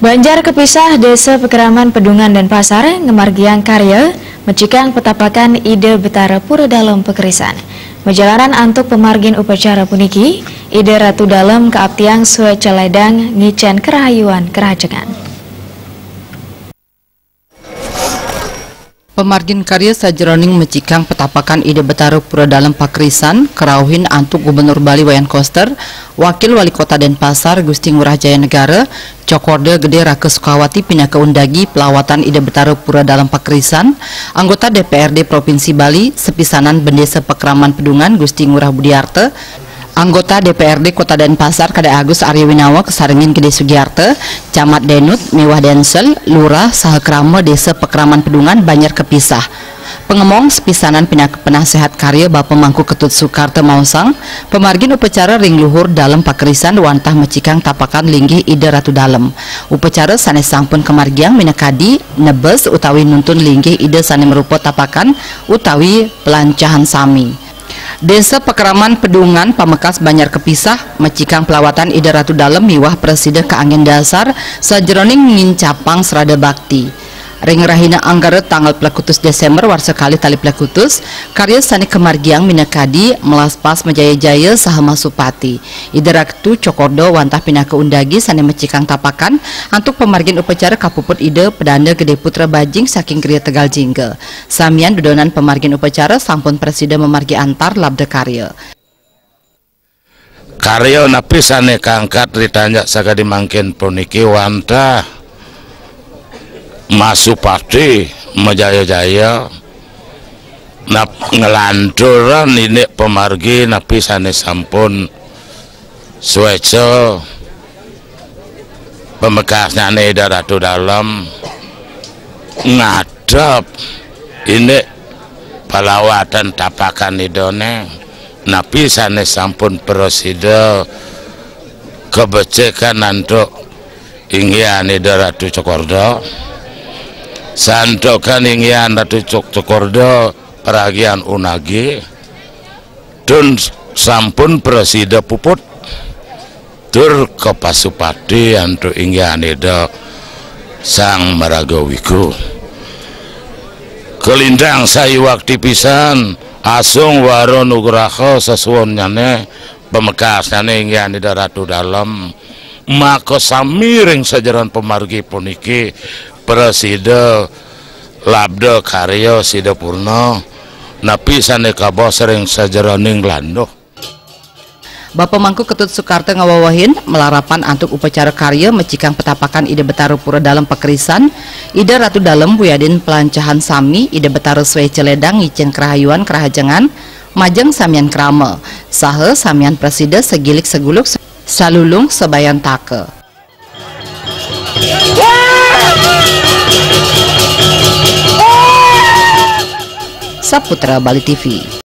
Banjar kepisah Desa Pekeraman Pedungan dan Pasar Ngemargiang Karya Mecikang Petapakan Ide Betara Pura Dalem Pekerisan. Menjalanan antuk pemargin upacara puniki Ide Ratu Dalem keaptiang Sue Celedang Ngicen Kerahayuan Kerajengan. Pemargin karya sajeroning mecikang petapakan Ide Betara Pura Dalem Pakrisan kerauhin antuk Gubernur Bali Wayan Koster, Wakil Wali Kota Denpasar Gusti Ngurah Jaya Negara, Cokorda Gede Rake Sukawati Pinaka Undagi pelawatan Ide Betara Pura Dalem Pakrisan, anggota DPRD Provinsi Bali sepisanan Bendesa Pekeraman Pedungan Gusti Ngurah Budiarte, anggota DPRD Kota Denpasar Kada Agus Arya Winawa Kesarengin Gede Sugiarte, Camat Denut Mewah Densel, Lurah Sahakrama Desa Pekeraman Pedungan Banjar kepisah. Pengemong sepisanan penasehat karya Bapak Mangku Ketut Soekarto Mausang, pemargin upacara ring luhur Dalem Pakerisan wantah mecikang tapakan linggih Ide Ratu Dalem. Upacara sanes sampun kemargiang minakadi nebes utawi nuntun linggih Ide sane merupa tapakan utawi pelancahan sami. Desa Pekeraman Pedungan Pamekas Banjar kepisah mecikang pelawatan Ide Ratu Dalem miwah presida ke angin dasar sajeroning ngincapang serada bakti. Ring rahina anggara tanggal Plekutus Desember warsekali tali Plekutus karya sani kemargiang minakadi melaspas menjaya-jaya sahama supati. Ide Ratu Cokordo wantah pinaka undagi sani mecikang tapakan antuk pemargin upacara kapuput Ide Pedanda Gede Putra Bajing saking Kriya Tegal Jingga. Samian dodonan pemargin upacara sampun presida memargi antar labda karya. Karya napi sane kangkat ditanya sagadi mangkin puniki wantah Masupati Majaya-jaya ngelanduran ini pemargi napi sane sampun suweco pemekasnya Ide Ratu Dalem ngadep ini pelawatan tapakan idone napi sane sampun presida kebecekan nantuk inggian Ide Ratu Cokordo santokan inggian Ratu Cokordo peragian unagi dan sampun presida puput tur ke Pasupati antu inggian Ide Sang Maragawiku kelindang sayu wakti pisan asung waro nugraha sesuon nyane pemekas nyane inggian Ide Ratu Dalem maka samiring sajaran pemargi puniki presida labda karya Sida Purna napi sane kabo sering sajeroning landoh. Bapak Mangku Ketut Soekarto ngawawahin melarapan antuk upacara karya mecikang petapakan Ide Betara Pura Dalem Pakerisan Ide Ratu Dalem Buyadin pelancahan sami Ide Betara Sue Celedang Ngicen Kerahayuan Kerajengan Majeng Samian Krama saha samian presida segilik seguluk salulung sebayan take. Saputra Bali TV.